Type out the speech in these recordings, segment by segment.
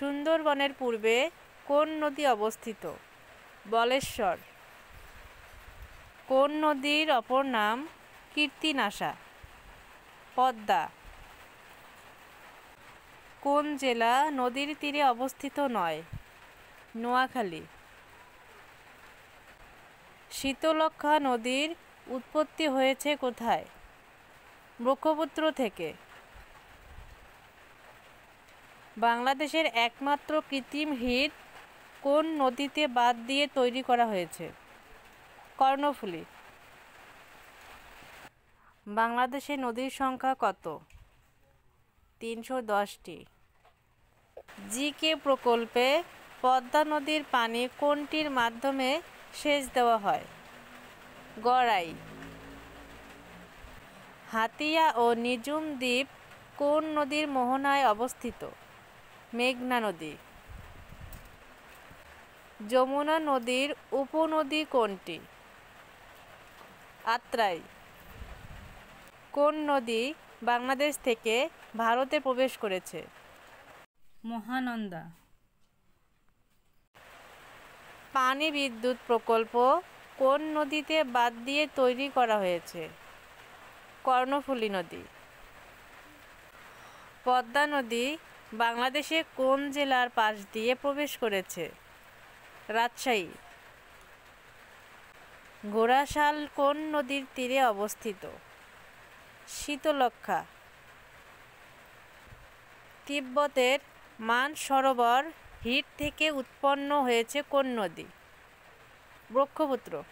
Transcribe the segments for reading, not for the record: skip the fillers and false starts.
সুন্দরবনের পূর্বে কোন নদী অবস্থিত? বলেশ্বর। কোন নদীর অপর নাম কীর্তিনাশা? পদ্মা। কোন জেলা নদীর তীরে অবস্থিত নয়? নোয়াখালী। শীতলক্ষ্যা নদীর উৎপত্তি হয়েছে কোথায়? ব্রহ্মপুত্র থেকে। বাংলাদেশের একমাত্র কৃত্রিম হ্রদ কোন নদীতে বাঁধ দিয়ে তৈরি করা হয়েছে? কর্ণফুলী। বাংলাদেশে নদীর সংখ্যা কত? 310টি। জিকে প্রকল্পে পদ্মা নদীর পানি কোনটির মাধ্যমে সেচ দেওয়া হয়? গড়াই। হাতিয়া ও নিজুম দ্বীপ কোন নদীর মোহনায় অবস্থিত? মেঘনা নদী। যমুনা নদীর উপনদী কোনটি? আত্রাই। কোন নদী বাংলাদেশ থেকে ভারতে প্রবেশ করেছে? মহানন্দা। পানি বিদ্যুৎ প্রকল্প কোন নদীতে বাঁধ দিয়ে তৈরি করা হয়েছে? কর্ণফুলী নদী। পদ্মা নদী বাংলাদেশে কোন জেলার পাশ দিয়ে প্রবেশ করেছে? রাজশাহী। ঘোড়াশাল কোন নদীর তীরে অবস্থিত? শীতলক্ষ্যা। তিব্বতের মানসরোবর হ্রদ থেকে উৎপন্ন হয়েছে কোন নদী? ব্রহ্মপুত্র।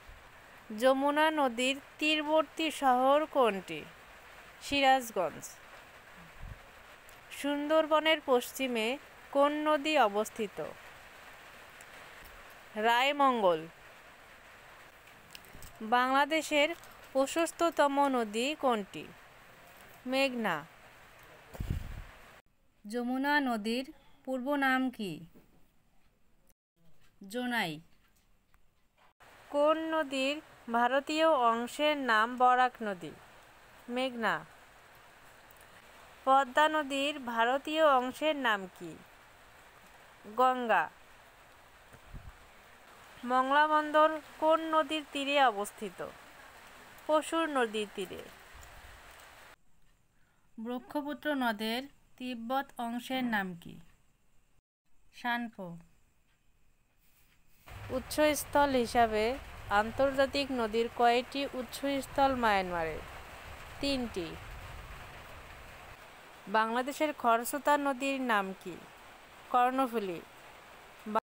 যমুনা নদীর তীরবর্তী শহর কোনটি? সিরাজগঞ্জ। সুন্দরবনের পশ্চিমে কোন নদী অবস্থিত? রায়মঙ্গল। বাংলাদেশের প্রশস্ততম নদী কোনটি? মেঘনা। যমুনা নদীর পূর্ব নাম কি? জোনাই। কোন নদীর ভারতীয় অংশের নাম বরাক নদী? মেঘনা। পদ্মা নদীর ভারতীয় অংশের নাম কি? গঙ্গা। মংলা বন্দর কোন নদীর তীরে অবস্থিত? পশুর নদীর তীরে। ব্রহ্মপুত্র নদের তিব্বত অংশের নাম কি? শানপো। উৎসস্থল হিসাবে আন্তর্জাতিক নদীর কয়টি উৎসস্থল মায়ানমারে? 3টি। বাংলাদেশের খরস্রোতা নদীর নাম কি? কর্ণফুলী।